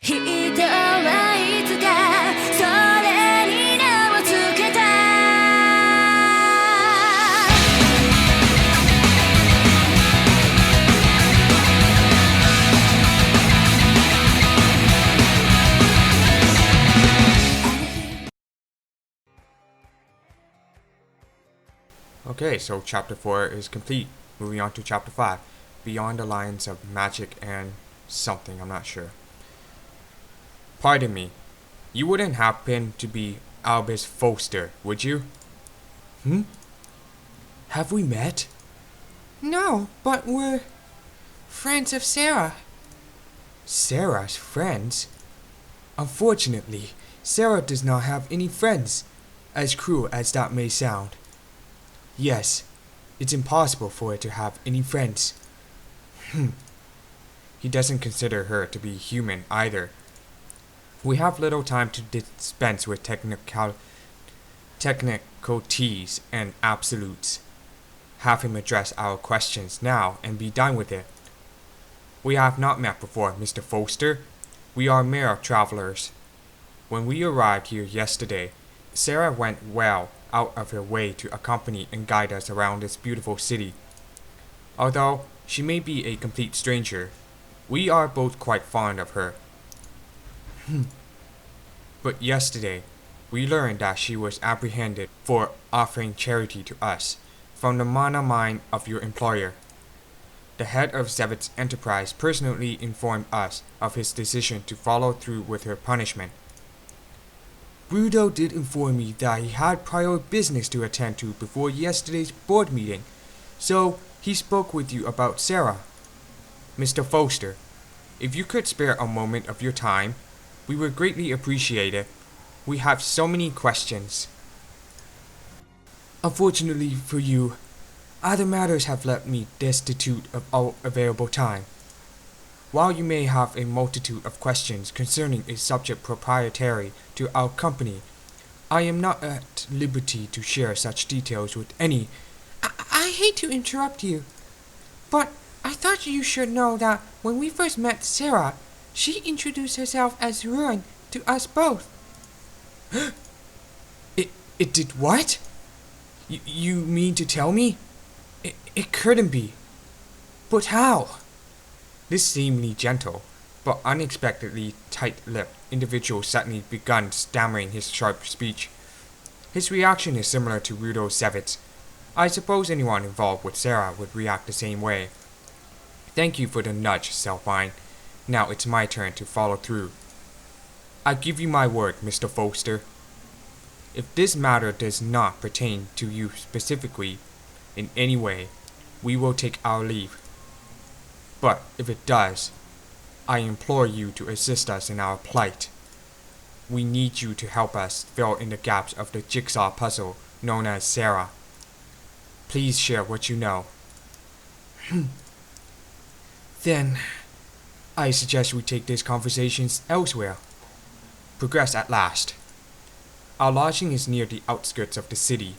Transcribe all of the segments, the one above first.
人はいつかそれに名をつけた Okay, so chapter 4 is complete. Moving on to chapter 5, Beyond the Lines of Magic and something, I'm not sure. Pardon me, you wouldn't happen to be Albus Foster, would you? Have we met? No, but we're friends of Sarah. Sarah's friends? Unfortunately, Sarah does not have any friends, as cruel as that may sound. Yes, it's impossible for her to have any friends. He doesn't consider her to be human either. We have little time to dispense with technicalities and absolutes. Have him address our questions now and be done with it. We have not met before, Mr. Foster. We are mere travelers. When we arrived here yesterday, Sarah went well out of her way to accompany and guide us around this beautiful city. Although she may be a complete stranger, we are both quite fond of her. But yesterday, we learned that she was apprehended for offering charity to us from the mana mine of your employer. The head of Zevit's enterprise personally informed us of his decision to follow through with her punishment. Rudo did inform me that he had prior business to attend to before yesterday's board meeting, so he spoke with you about Sarah. Mr. Foster, if you could spare a moment of your time, we would greatly appreciate it. We have so many questions. Unfortunately for you, other matters have left me destitute of all available time. While you may have a multitude of questions concerning a subject proprietary to our company, I am not at liberty to share such details with any. I hate to interrupt you, but I thought you should know that when we first met Sarah, she introduced herself as Ruin to us both. It did what? You mean to tell me? It couldn't be. But how? This seemingly gentle, but unexpectedly tight-lipped individual suddenly began stammering his sharp speech. His reaction is similar to Rudo Zevit's. I suppose anyone involved with Sarah would react the same way. Thank you for the nudge, Selfine. Now it's my turn to follow through. I give you my word, Mr. Foster. If this matter does not pertain to you specifically, in any way, we will take our leave. But if it does, I implore you to assist us in our plight. We need you to help us fill in the gaps of the jigsaw puzzle known as Sarah. Please share what you know. Then, I suggest we take these conversations elsewhere. Progress at last. Our lodging is near the outskirts of the city.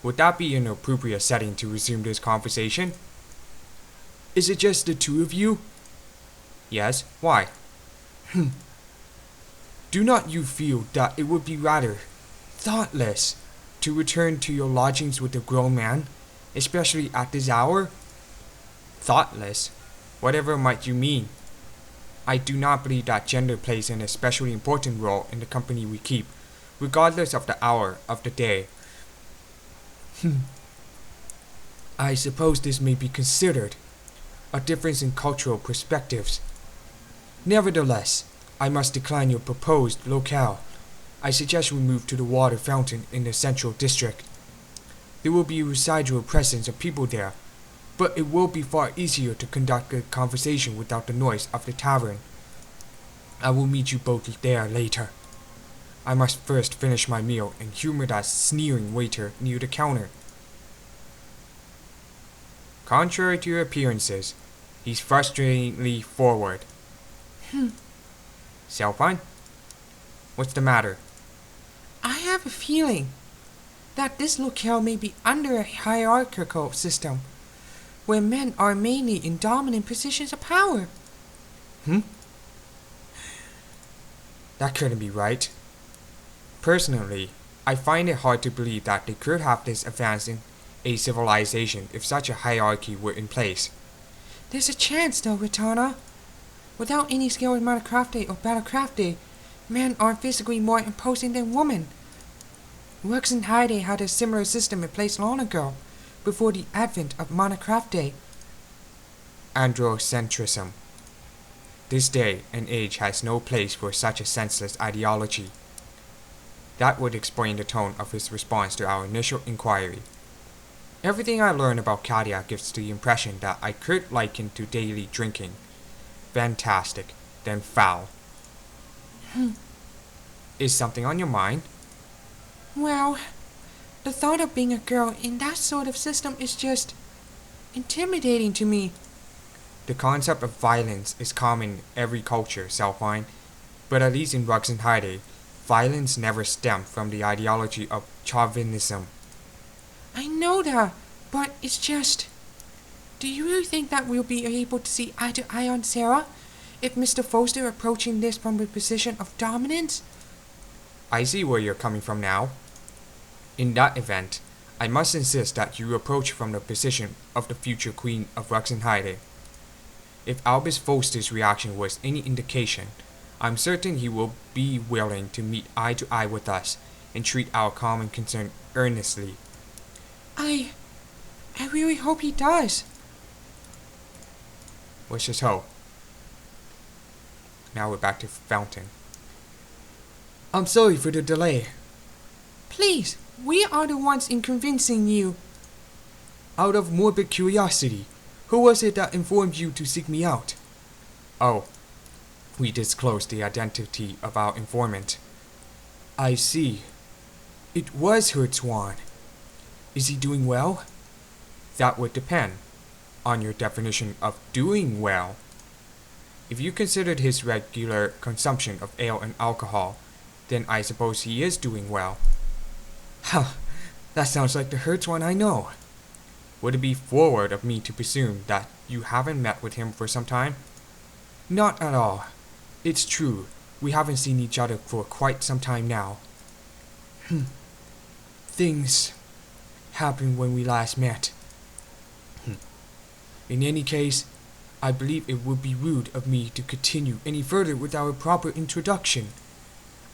Would that be an appropriate setting to resume this conversation? Is it just the two of you? Yes, why? Do not you feel that it would be rather thoughtless to return to your lodgings with a grown man, especially at this hour? Thoughtless? Whatever might you mean? I do not believe that gender plays an especially important role in the company we keep, regardless of the hour of the day. I suppose this may be considered a difference in cultural perspectives. Nevertheless, I must decline your proposed locale. I suggest we move to the water fountain in the central district. There will be a residual presence of people there, but it will be far easier to conduct a conversation without the noise of the tavern. I will meet you both there later. I must first finish my meal and humor that sneering waiter near the counter. Contrary to your appearances, he's frustratingly forward. Selfine? What's the matter? I have a feeling that this locale may be under a hierarchical system, where men are mainly in dominant positions of power. That couldn't be right. Personally, I find it hard to believe that they could have this advanced in a civilization if such a hierarchy were in place. There's a chance, though, Ratana. Without any skill in Minecraft or Battlecraft, men are physically more imposing than women. Rux and Hyde had a similar system in place long ago, before the advent of Minecraft. Androcentrism. This day and age has no place for such a senseless ideology. That would explain the tone of his response to our initial inquiry. Everything I learned about Katia gives the impression that I could liken to daily drinking. Fantastic, then foul. Is something on your mind? Well, the thought of being a girl in that sort of system is just intimidating to me. The concept of violence is common in every culture, Selfine, but at least in Rux and Hyde, violence never stemmed from the ideology of chauvinism. I know that, but it's just... Do you really think that we'll be able to see eye to eye on Sarah if Mr. Foster approaching this from a position of dominance? I see where you're coming from now. In that event, I must insist that you approach from the position of the future Queen of Rux and Hyde. If Albus Foster's reaction was any indication, I'm certain he will be willing to meet eye to eye with us and treat our common concern earnestly. I really hope he does. Let's just hope. Now we're back to Fountain. I'm sorry for the delay. Please, we are the ones in convincing you. Out of morbid curiosity, who was it that informed you to seek me out? Oh, we disclosed the identity of our informant. I see. It was Hertzwan. Is he doing well? That would depend on your definition of doing well. If you considered his regular consumption of ale and alcohol, then I suppose he is doing well. Huh, that sounds like the Hertzwan I know. Would it be forward of me to presume that you haven't met with him for some time? Not at all. It's true, we haven't seen each other for quite some time now. Things happened when we last met. In any case, I believe it would be rude of me to continue any further without a proper introduction.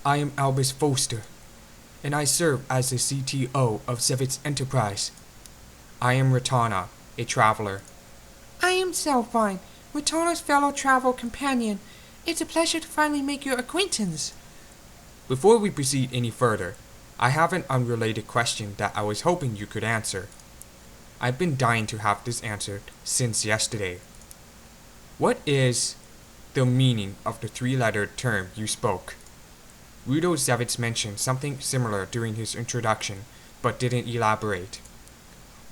I am Albus Foster, and I serve as the CTO of Sevitz Enterprise. I am Ratana, a traveler. I am Selfine, Ratana's fellow travel companion. It's a pleasure to finally make your acquaintance. Before we proceed any further, I have an unrelated question that I was hoping you could answer. I've been dying to have this answered since yesterday. What is the meaning of the three-lettered term you spoke? Rudo Sevitz mentioned something similar during his introduction, but didn't elaborate.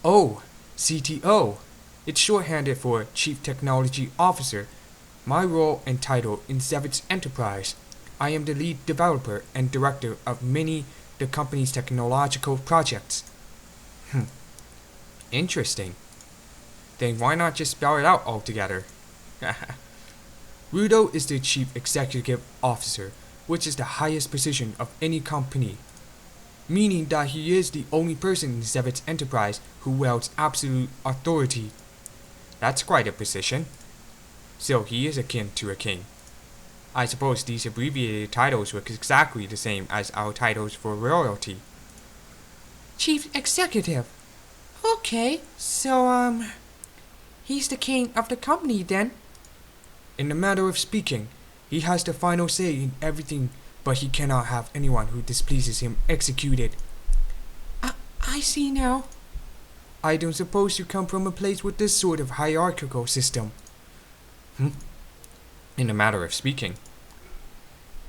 Oh, CTO. It's shorthanded for Chief Technology Officer. My role and title in Sevitz Enterprise. I am the lead developer and director of many the company's technological projects. Interesting. Then why not just spell it out altogether? Rudo is the Chief Executive Officer, which is the highest position of any company, meaning that he is the only person in Sevitz Enterprise who wields absolute authority. That's quite a position. So he is akin to a king. I suppose these abbreviated titles were exactly the same as our titles for royalty. Chief Executive. Okay, so, he's the king of the company then? In the matter of speaking, he has the final say in everything, but he cannot have anyone who displeases him executed. I see now. I don't suppose you come from a place with this sort of hierarchical system. In the matter of speaking.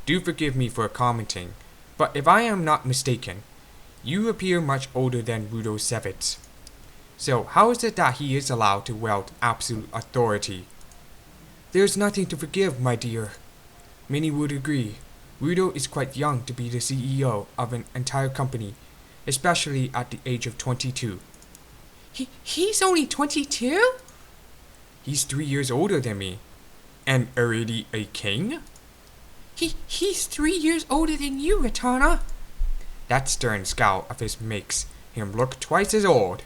Do forgive me for commenting, but if I am not mistaken, you appear much older than Rudo Sevitz. So how is it that he is allowed to wield absolute authority? There's nothing to forgive, my dear. Many would agree. Rudo is quite young to be the CEO of an entire company, especially at the age of 22. He's only 22? He's 3 years older than me. And already a king? He's 3 years older than you, Ratana. That stern scowl of his makes him look twice as old.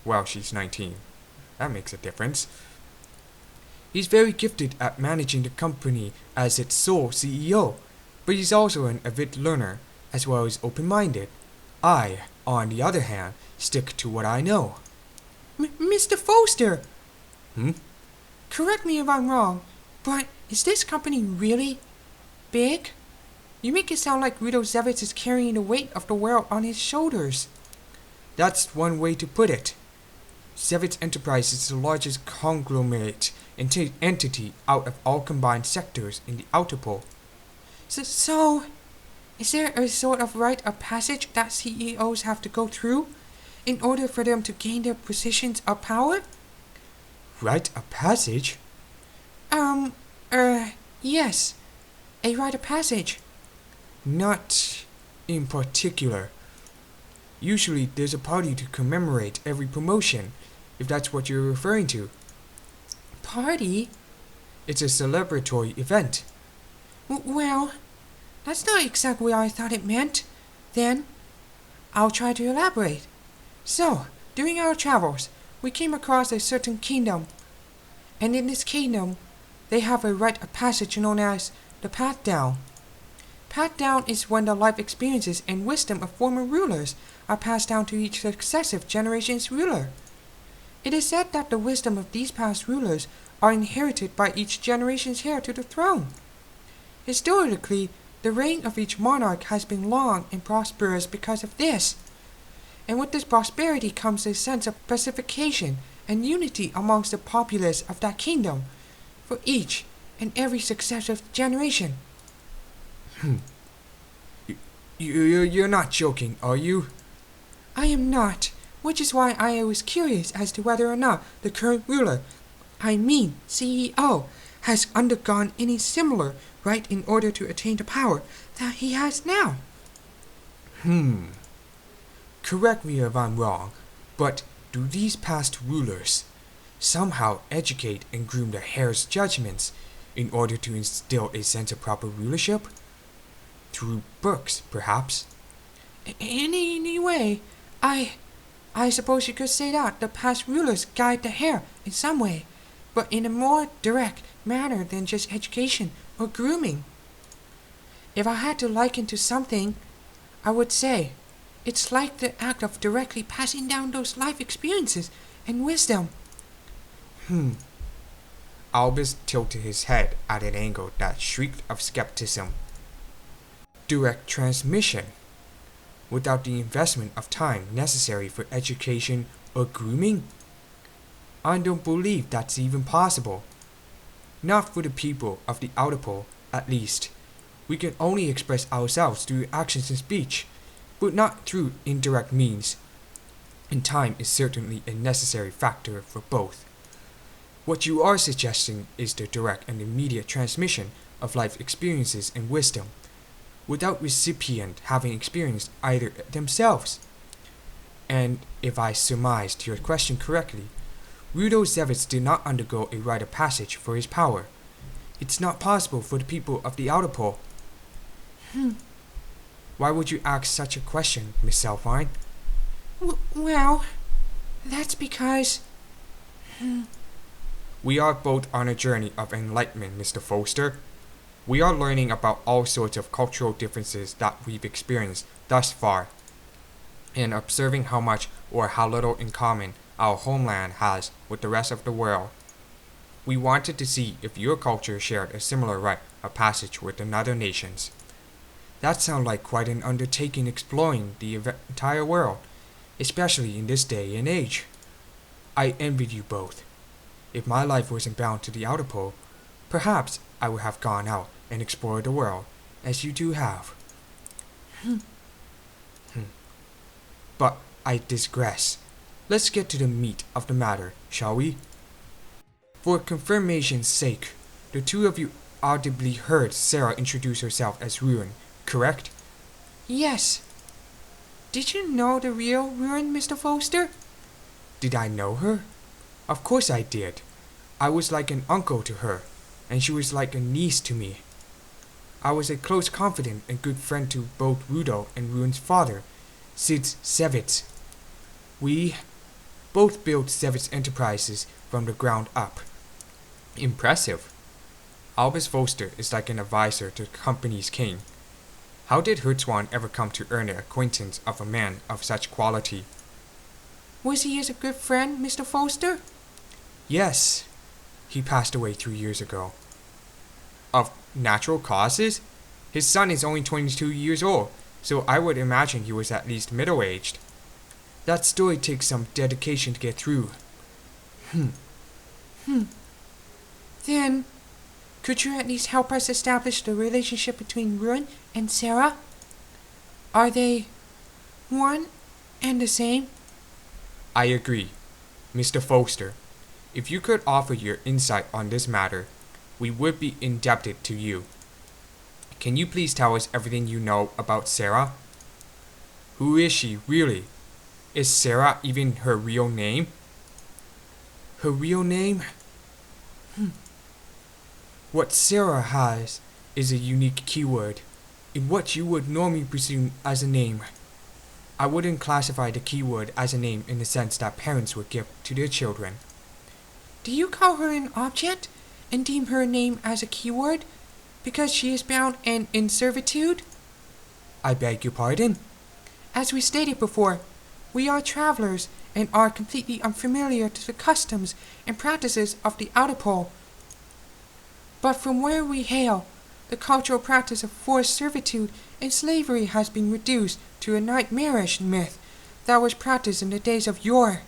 Well, she's 19. That makes a difference. He's very gifted at managing the company as its sole CEO, but he's also an avid learner, as well as open-minded. I, on the other hand, stick to what I know. Mr. Foster! Hmm? Correct me if I'm wrong, but is this company really big? You make it sound like Rito Zevitz is carrying the weight of the world on his shoulders. That's one way to put it. Zevitz Enterprise is the largest conglomerate entity out of all combined sectors in the Outer Pole. So, is there a sort of rite of passage that CEOs have to go through in order for them to gain their positions of power? Rite of passage? Yes. A rite of passage. Not in particular. Usually there's a party to commemorate every promotion, if that's what you're referring to. Party? It's a celebratory event. Well, that's not exactly what I thought it meant. Then, I'll try to elaborate. So, during our travels, we came across a certain kingdom. And in this kingdom, they have a rite of passage known as the Path Down. Path Down is when the life experiences and wisdom of former rulers are passed down to each successive generation's ruler. It is said that the wisdom of these past rulers are inherited by each generation's heir to the throne. Historically, the reign of each monarch has been long and prosperous because of this. And with this prosperity comes a sense of pacification and unity amongst the populace of that kingdom for each and every successive generation. You're not joking, are you? I am not, which is why I was curious as to whether or not the current ruler, I mean CEO, has undergone any similar rite in order to attain the power that he has now. Correct me if I'm wrong, but do these past rulers somehow educate and groom the heir's judgments in order to instill a sense of proper rulership? Through books, perhaps? Anyway, I suppose you could say that the past rulers guide the heir in some way, but in a more direct manner than just education or grooming. If I had to liken to something, I would say it's like the act of directly passing down those life experiences and wisdom. Albus tilted his head at an angle that shrieked of skepticism. Direct transmission, without the investment of time necessary for education or grooming? I don't believe that's even possible. Not for the people of the Outer Pole, at least. We can only express ourselves through actions and speech, but not through indirect means. And time is certainly a necessary factor for both. What you are suggesting is the direct and immediate transmission of life experiences and wisdom, without recipient having experienced either themselves. And if I surmised your question correctly, Rito Zevitz did not undergo a rite of passage for his power. It's not possible for the people of the Outer Pole. Why would you ask such a question, Miss Selfine? Well, that's because... We are both on a journey of enlightenment, Mr. Foster. We are learning about all sorts of cultural differences that we've experienced thus far, and observing how much or how little in common our homeland has with the rest of the world. We wanted to see if your culture shared a similar rite of passage with another nations. That sounds like quite an undertaking exploring the entire world, especially in this day and age. I envied you both. If my life wasn't bound to the Outer Pole, perhaps I would have gone out and explored the world, as you two have. But I digress. Let's get to the meat of the matter, shall we? For confirmation's sake, the two of you audibly heard Sarah introduce herself as Ruin, correct? Yes. Did you know the real Ruin, Mr. Foster? Did I know her? Of course I did. I was like an uncle to her, and she was like a niece to me. I was a close confidant and good friend to both Rudo and Ruin's father, Sid Sevitz. We both built Sevitz Enterprises from the ground up. Impressive. Albus Foster is like an advisor to the company's king. How did Hertzwan ever come to earn the acquaintance of a man of such quality? Was he as a good friend, Mr. Foster? Yes. He passed away 3 years ago. Of natural causes? His son is only 22 years old, so I would imagine he was at least middle-aged. That story takes some dedication to get through. Then, could you at least help us establish the relationship between Ruin and Sarah? Are they one and the same? I agree. Mr. Foster, if you could offer your insight on this matter, we would be indebted to you. Can you please tell us everything you know about Sarah? Who is she, really? Is Sarah even her real name? Her real name? What Sarah has is a unique keyword, in what you would normally presume as a name. I wouldn't classify the keyword as a name in the sense that parents would give to their children. Do you call her an object and deem her name as a keyword because she is bound and in servitude? I beg your pardon? As we stated before, we are travelers and are completely unfamiliar to the customs and practices of the Outer Pole. But from where we hail, the cultural practice of forced servitude and slavery has been reduced to a nightmarish myth that was practiced in the days of yore.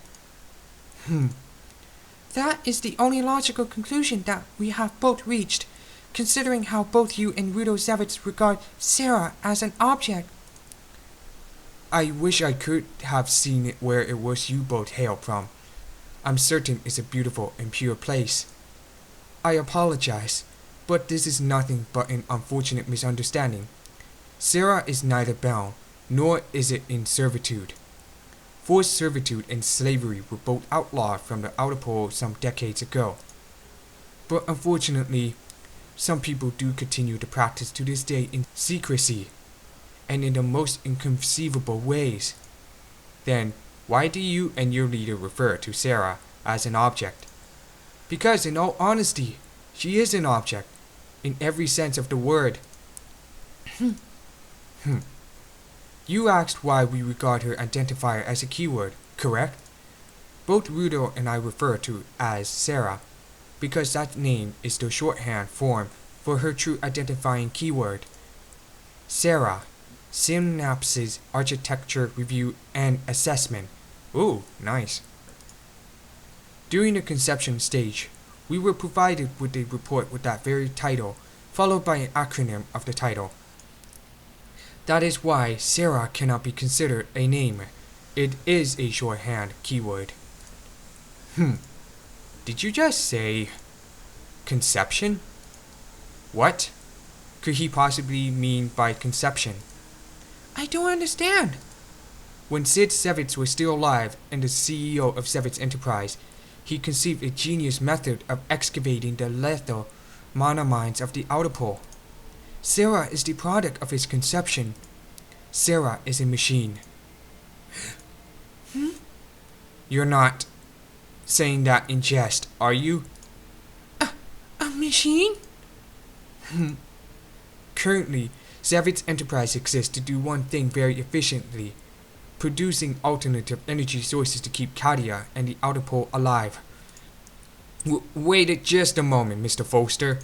That is the only logical conclusion that we have both reached, considering how both you and Rudo Sevitz regard Sarah as an object. I wish I could have seen it where it was you both hail from. I'm certain it's a beautiful and pure place. I apologize, but this is nothing but an unfortunate misunderstanding. Sarah is neither bound, nor is it in servitude. Forced servitude and slavery were both outlawed from the Outer Pole some decades ago. But unfortunately, some people do continue to practice to this day in secrecy, and in the most inconceivable ways. Then, why do you and your leader refer to Sarah as an object? Because in all honesty, she is an object, in every sense of the word. You asked why we regard her identifier as a keyword, correct? Both Rudo and I refer to as Sarah, because that name is the shorthand form for her true identifying keyword. Sarah, Synapses Architecture Review and Assessment. Ooh, nice. During the conception stage, we were provided with a report with that very title, followed by an acronym of the title. That is why Sarah cannot be considered a name. It is a shorthand keyword. Did you just say conception? What could he possibly mean by conception? I don't understand. When Sid Sevitz was still alive and the CEO of Sevitz Enterprise, he conceived a genius method of excavating the lethal monomines of the Outer Pole. Sarah is the product of his conception. Sarah is a machine. You're not saying that in jest, are you? A machine? Currently, Sevitz Enterprise exists to do one thing very efficiently, producing alternative energy sources to keep Kadia and the Outer Pole alive. Wait just a moment, Mr. Foster.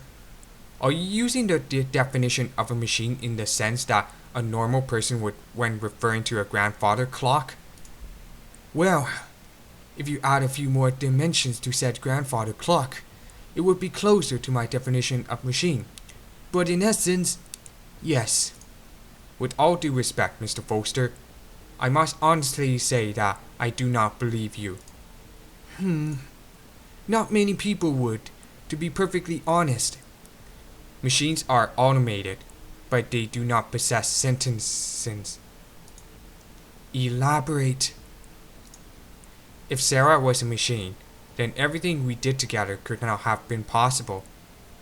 Are you using the definition of a machine in the sense that a normal person would when referring to a grandfather clock? Well, if you add a few more dimensions to said grandfather clock, it would be closer to my definition of machine. But in essence, yes. With all due respect, Mr. Foster, I must honestly say that I do not believe you. Not many people would, to be perfectly honest. Machines are automated, but they do not possess sentences. Elaborate. If Sarah was a machine, then everything we did together could not have been possible.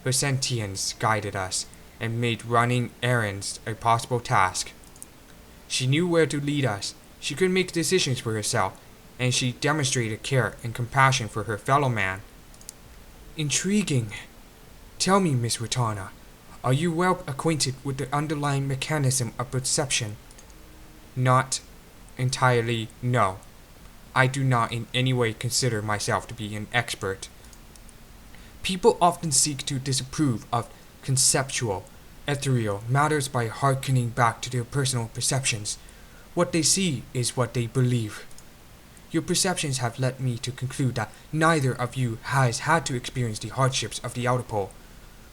Her sentience guided us, and made running errands a possible task. She knew where to lead us, she could make decisions for herself, and she demonstrated care and compassion for her fellow man. Intriguing. Tell me, Miss Ratana, are you well acquainted with the underlying mechanism of perception? Not entirely, no. I do not in any way consider myself to be an expert. People often seek to disapprove of conceptual, ethereal matters by hearkening back to their personal perceptions. What they see is what they believe. Your perceptions have led me to conclude that neither of you has had to experience the hardships of the outer pole.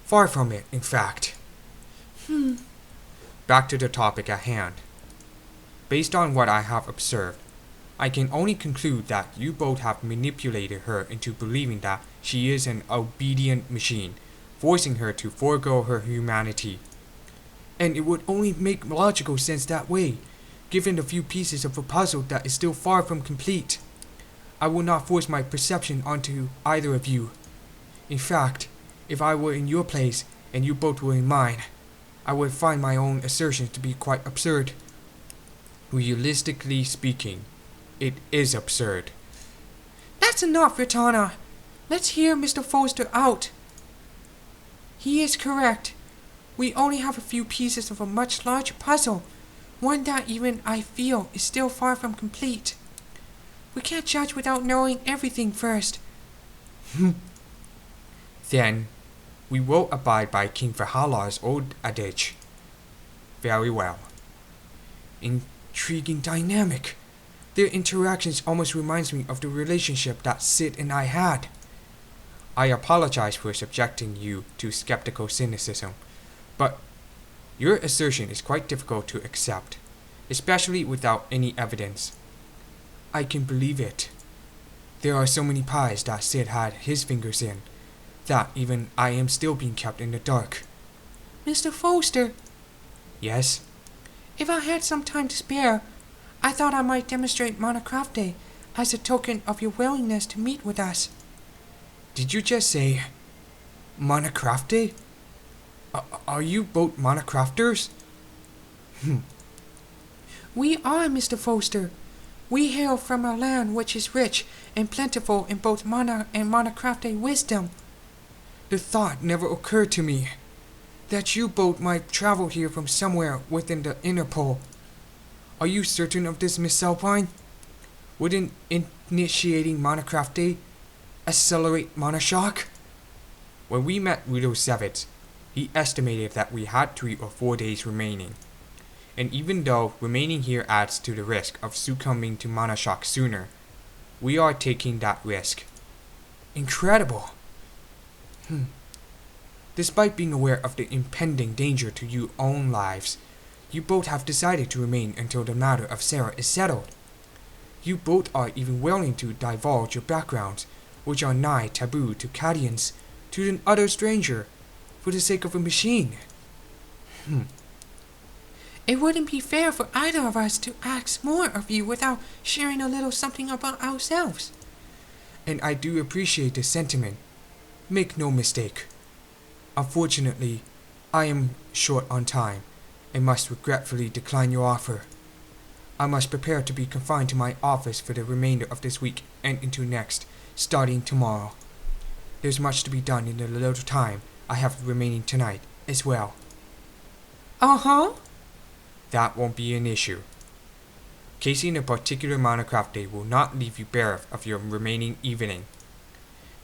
Far from it, in fact. Back to the topic at hand. Based on what I have observed, I can only conclude that you both have manipulated her into believing that she is an obedient machine, forcing her to forego her humanity. And it would only make logical sense that way, given the few pieces of a puzzle that is still far from complete. I will not force my perception onto either of you. In fact, if I were in your place and you both were in mine, I would find my own assertions to be quite absurd. Realistically speaking, it is absurd. That's enough, Ratana. Let's hear Mr. Foster out. He is correct. We only have a few pieces of a much larger puzzle, one that even I feel is still far from complete. We can't judge without knowing everything first. Then, we will abide by King Valhalla's old adage. Very well. Intriguing dynamic. Their interactions almost reminds me of the relationship that Sid and I had. I apologize for subjecting you to skeptical cynicism, but your assertion is quite difficult to accept, especially without any evidence. I can believe it. There are so many pies that Sid had his fingers in, that even I am still being kept in the dark. Mr. Foster, Yes? if I had some time to spare, I thought I might demonstrate Monocrafte as a token of your willingness to meet with us. Did you just say Monocrafte? Are you both Monocrafters? We are, Mr. Foster. We hail from a land which is rich and plentiful in both Mana and Monocrafte wisdom. The thought never occurred to me that you both might travel here from somewhere within the inner pole. Are you certain of this, Miss Alpine? Wouldn't initiating Monocrafte accelerate Monoshock? When we met Widow Savitz, he estimated that we had 3 or 4 days remaining. And even though remaining here adds to the risk of succumbing to Monoshock sooner, we are taking that risk. Incredible. Despite being aware of the impending danger to your own lives, you both have decided to remain until the matter of Sarah is settled. You both are even willing to divulge your backgrounds, which are nigh taboo to Cadians, to an utter stranger, for the sake of a machine. It wouldn't be fair for either of us to ask more of you without sharing a little something about ourselves. And I do appreciate the sentiment. Make no mistake. Unfortunately, I am short on time, and must regretfully decline your offer. I must prepare to be confined to my office for the remainder of this week and into next, starting tomorrow. There's much to be done in the little time I have remaining tonight, as well. Uh-huh. That won't be an issue. Casing a particular Monocrafte will not leave you bereft of your remaining evening.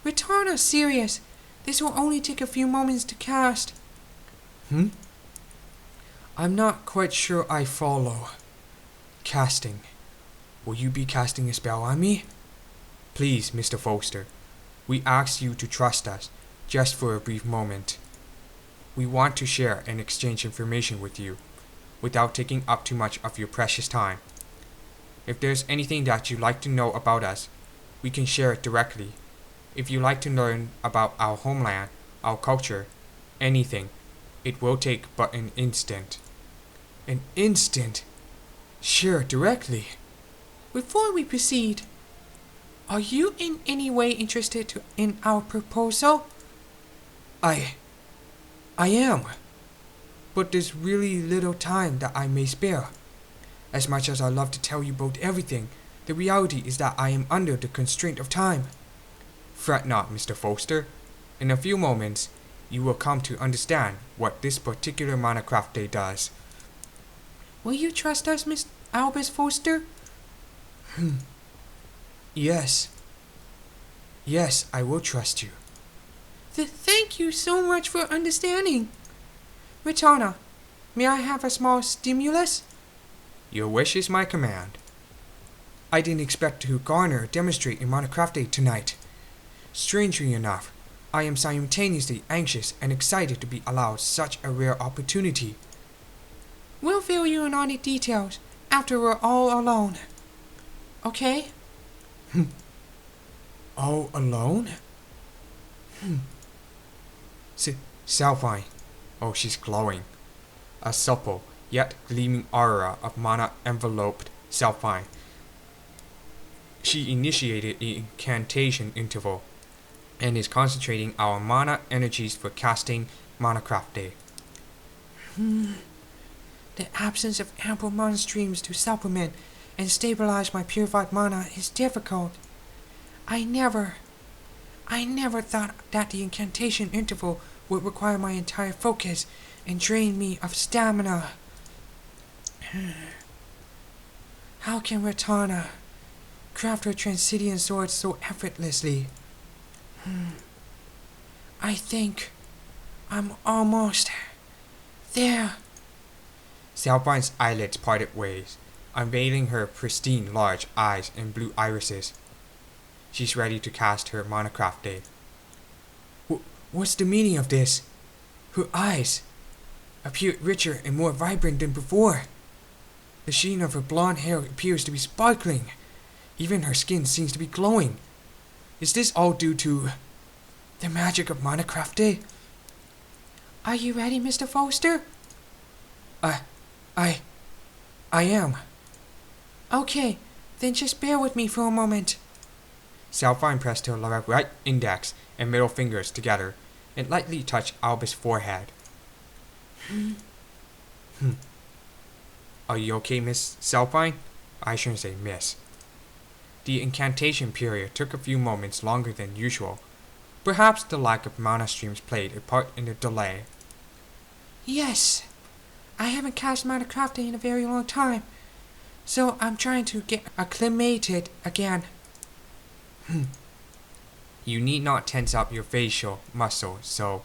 Ratana, serious. This will only take a few moments to cast. I'm not quite sure I follow. Casting. Will you be casting a spell on me? Please, Mr. Foster. We ask you to trust us, just for a brief moment. We want to share and exchange information with you, without taking up too much of your precious time. If there's anything that you'd like to know about us, we can share it directly. If you'd like to learn about our homeland, our culture, anything, it will take but an instant. An instant? Share it directly. Before we proceed, are you in any way in our proposal? I am. but there's really little time that I may spare. As much as I love to tell you both everything, the reality is that I am under the constraint of time. Fret not, Mr. Foster. In a few moments, you will come to understand what this particular Minecraft Day does. Will you trust us, Miss Albus Foster? Yes. Yes, I will trust you. Thank you so much for understanding. Ratana, may I have a small stimulus? Your wish is my command. I didn't expect to garner a demonstrate in Minecraft Day tonight. Strangely enough, I am simultaneously anxious and excited to be allowed such a rare opportunity. We'll fill you in on the details after we're all alone. Okay? All alone? Salvine. Oh, she's glowing. A supple, yet gleaming aura of mana enveloped Salvine. She initiated the incantation interval and is concentrating our mana energies for casting Minecraft Day. The absence of ample mana streams to supplement and stabilize my purified mana is difficult. I never thought that the incantation interval would require my entire focus and drain me of stamina. How can Ratana craft her Transcendian sword so effortlessly? I think I'm almost there. Salvine's eyelids parted ways, unveiling her pristine large eyes and blue irises. She's ready to cast her Minecraft Day. What's the meaning of this? Her eyes appeared richer and more vibrant than before. The sheen of her blonde hair appears to be sparkling. Even her skin seems to be glowing. Is this all due to the magic of Minecraft Day? Are you ready, Mr. Foster? I am. Okay, then just bear with me for a moment. Salvine pressed her right index and middle fingers together and lightly touched Albus' forehead. Are you okay, Miss Salvine? I shouldn't say miss. The incantation period took a few moments longer than usual. Perhaps the lack of mana streams played a part in the delay. Yes, I haven't cast Minecraft Day in a very long time, so I'm trying to get acclimated again. You need not tense up your facial muscles, so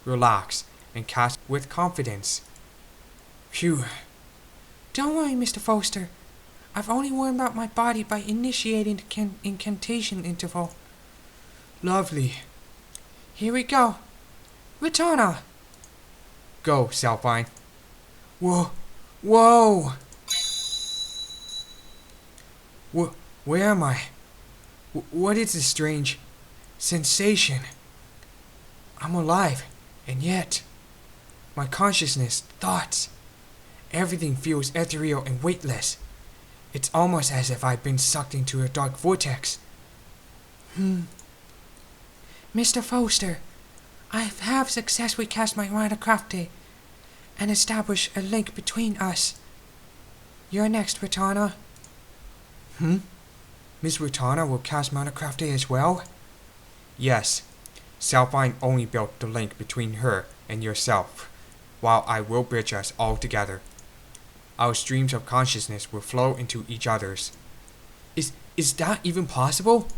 relax and cast with confidence. Phew. Don't worry, Mr. Foster. I've only warmed up my body by initiating the incantation interval. Lovely. Here we go. Ratana! Go, Salvine. Whoa! Whoa! Where am I? What is this strange sensation? I'm alive, and yet my consciousness, thoughts, everything feels ethereal and weightless. It's almost as if I've been sucked into a dark vortex. Mr. Foster, I have successfully cast my Minecraft Day and established a link between us. You're next, Ratana. Miss Ratana will cast Minecraft Day as well? Yes. Salvine only built the link between her and yourself, while I will bridge us all together. Our streams of consciousness will flow into each other's. Is that even possible?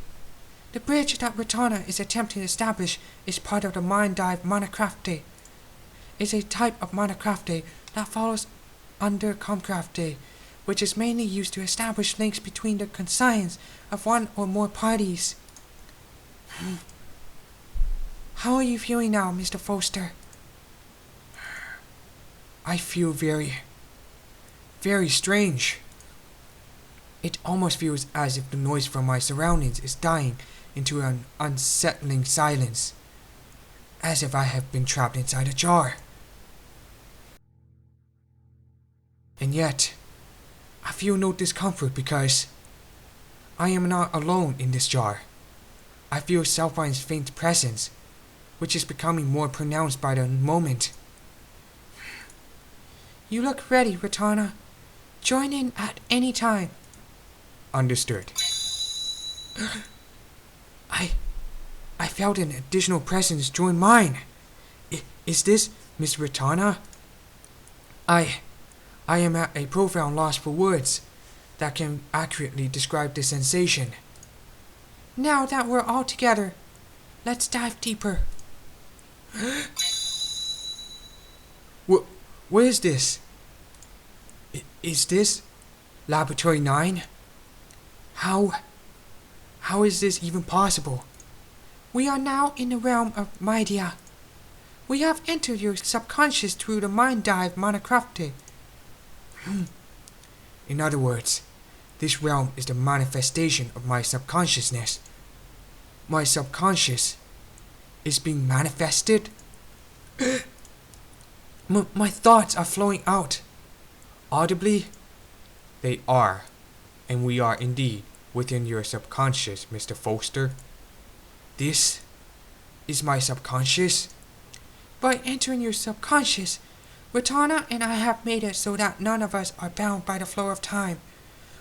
The bridge that Ratana is attempting to establish is part of the Mind Dive Minecraft Day. It's a type of Minecraft Day that follows under Comcraft Day, which is mainly used to establish links between the conscience of one or more parties. How are you feeling now, Mr. Foster? I feel very strange. It almost feels as if the noise from my surroundings is dying into an unsettling silence, as if I have been trapped inside a jar. And yet, I feel no discomfort because I am not alone in this jar. I feel Salvine's faint presence, which is becoming more pronounced by the moment. You look ready, Ratana. Join in at any time. Understood. I felt an additional presence join mine. Is this Miss Ratana? I am at a profound loss for words that can accurately describe the sensation. Now that we're all together, let's dive deeper. Where is this? Is this Laboratory 9? How is this even possible? We are now in the realm of Mydia. We have entered your subconscious through the Mind Dive Monocraft. In other words, this realm is the manifestation of my subconsciousness. My subconscious is being manifested? My thoughts are flowing out. Audibly? They are, and we are indeed within your subconscious, Mr. Foster. This is my subconscious? By entering your subconscious, Ratana and I have made it so that none of us are bound by the flow of time,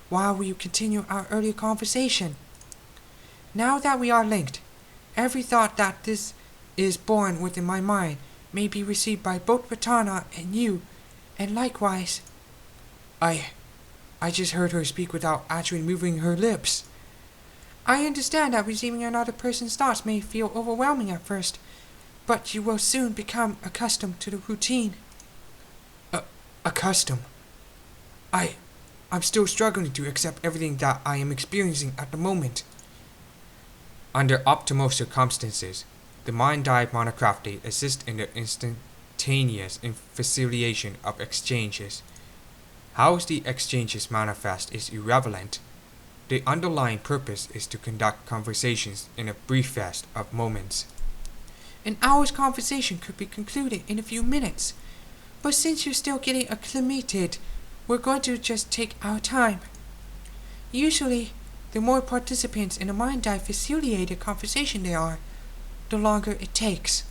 while we continue our earlier conversation. Now that we are linked, every thought that this is born within my mind may be received by both Ratana and you, and likewise. I just heard her speak without actually moving her lips. I understand that receiving another person's thoughts may feel overwhelming at first, but you will soon become accustomed to the routine. Accustomed? I'm still struggling to accept everything that I am experiencing at the moment. Under optimal circumstances, the Mind Dive Monocraft assists in the instantaneous facilitation of exchanges. How the exchanges manifest is irrelevant. The underlying purpose is to conduct conversations in a briefest of moments. An hour's conversation could be concluded in a few minutes, but since you're still getting acclimated, we're going to just take our time. Usually, the more participants in a Mind Dive facilitated conversation there are, the longer it takes.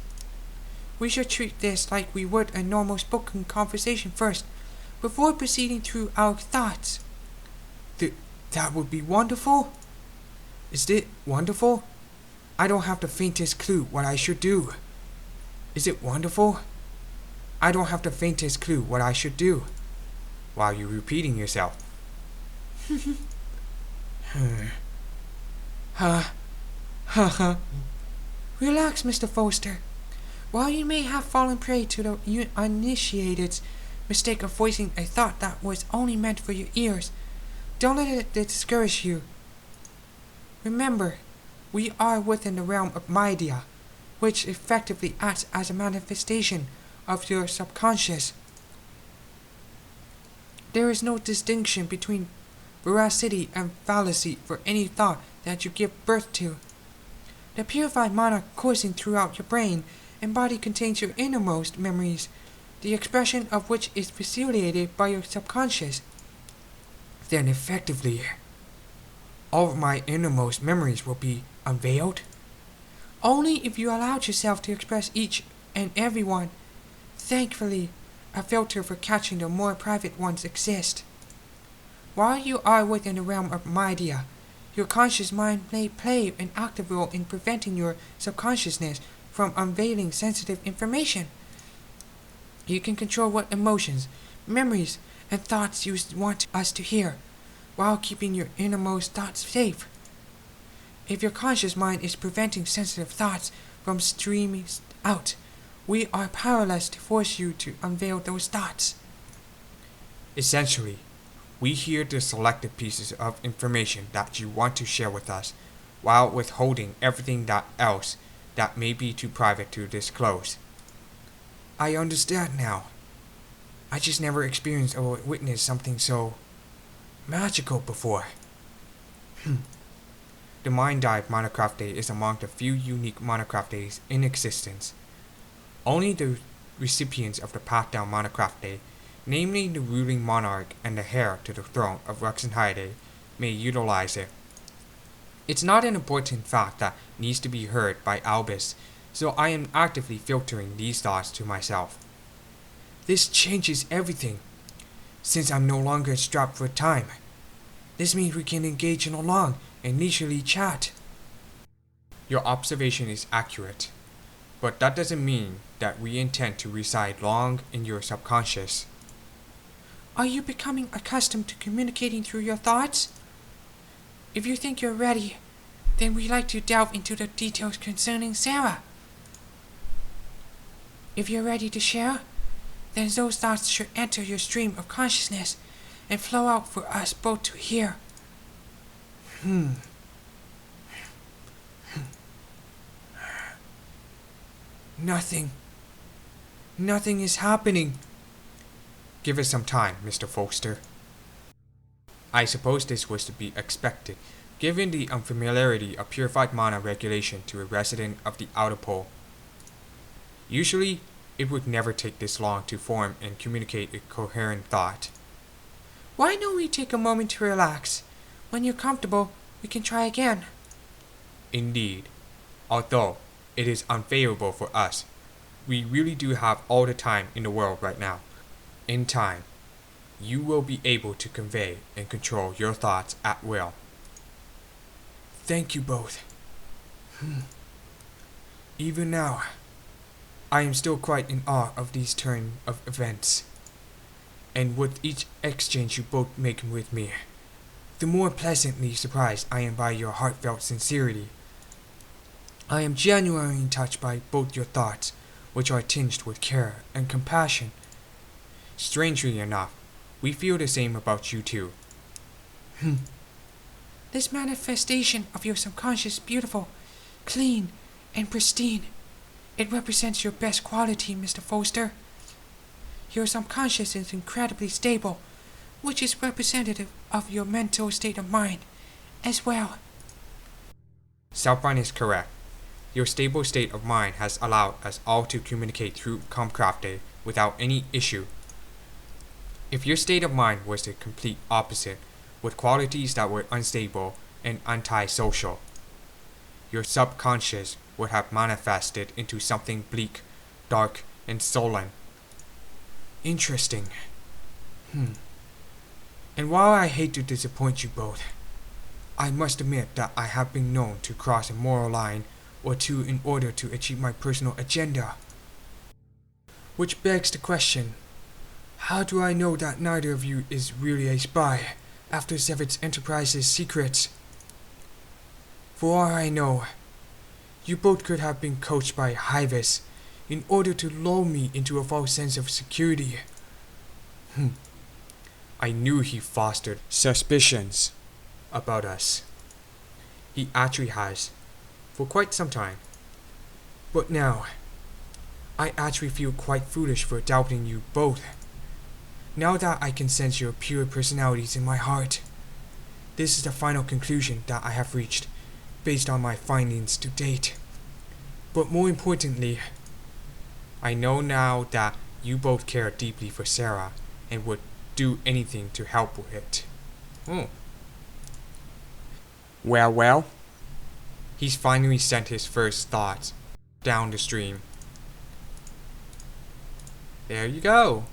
We should treat this like we would a normal spoken conversation first, before proceeding through our thoughts. That would be wonderful. Is it wonderful? I don't have the faintest clue what I should do. Is it wonderful? I don't have the faintest clue what I should do. While you're repeating yourself. Relax, Mr. Foster. While you may have fallen prey to the uninitiated's mistake of voicing a thought that was only meant for your ears, don't let it discourage you. Remember, we are within the realm of Mydia, which effectively acts as a manifestation of your subconscious. There is no distinction between veracity and fallacy for any thought that you give birth to. The purified mana coursing throughout your brain and body contains your innermost memories, the expression of which is facilitated by your subconscious. Then effectively, all of my innermost memories will be unveiled? Only if you allowed yourself to express each and every one. Thankfully, a filter for catching the more private ones exists. While you are within the realm of Mydia, your conscious mind may play an active role in preventing your subconsciousness from unveiling sensitive information. You can control what emotions, memories, and thoughts you want us to hear, while keeping your innermost thoughts safe. If your conscious mind is preventing sensitive thoughts from streaming out, we are powerless to force you to unveil those thoughts. Essentially, we hear the selected pieces of information that you want to share with us, while withholding everything else that may be too private to disclose. I understand now. I just never experienced or witnessed something so magical before. The Mind Dive Monocraft is among the few unique Monocraft in existence. Only the recipients of the Path Down Monocraft, namely the ruling monarch and the heir to the throne of Ruxenheide, may utilize it. It's not an important fact that needs to be heard by Albus, so I am actively filtering these thoughts to myself. This changes everything. Since I'm no longer strapped for time, this means we can engage in a long and leisurely chat. Your observation is accurate, but that doesn't mean that we intend to reside long in your subconscious. Are you becoming accustomed to communicating through your thoughts? If you think you're ready, then we'd like to delve into the details concerning Sarah. If you're ready to share, then those thoughts should enter your stream of consciousness and flow out for us both to hear. Nothing. Nothing is happening. Give us some time, Mr. Foster. I suppose this was to be expected, given the unfamiliarity of purified mana regulation to a resident of the Outer Pole. Usually, it would never take this long to form and communicate a coherent thought. Why don't we take a moment to relax? When you're comfortable, we can try again. Indeed. Although it is unfavorable for us, we really do have all the time in the world right now. In time, you will be able to convey and control your thoughts at will. Thank you both. Even now, I am still quite in awe of these turn of events. And with each exchange you both make with me, the more pleasantly surprised I am by your heartfelt sincerity. I am genuinely touched by both your thoughts, which are tinged with care and compassion. Strangely enough, we feel the same about you too. This manifestation of your subconscious is beautiful, clean, and pristine. It represents your best quality, Mr. Foster. Your subconscious is incredibly stable, which is representative of your mental state of mind as well. Southbound is correct. Your stable state of mind has allowed us all to communicate through Comcraft without any issue. If your state of mind was the complete opposite, with qualities that were unstable and antisocial, your subconscious would have manifested into something bleak, dark, and sullen. Interesting. And while I hate to disappoint you both, I must admit that I have been known to cross a moral line or two in order to achieve my personal agenda. Which begs the question, how do I know that neither of you is really a spy after Zevitz Enterprises' secrets? For all I know, you both could have been coached by Hyvis in order to lull me into a false sense of security. I knew he fostered suspicions about us. He actually has, for quite some time. But now, I actually feel quite foolish for doubting you both. Now that I can sense your pure personalities in my heart, this is the final conclusion that I have reached, based on my findings to date. But more importantly, I know now that you both care deeply for Sarah and would do anything to help with it. Well, he's finally sent his first thoughts down the stream. There you go.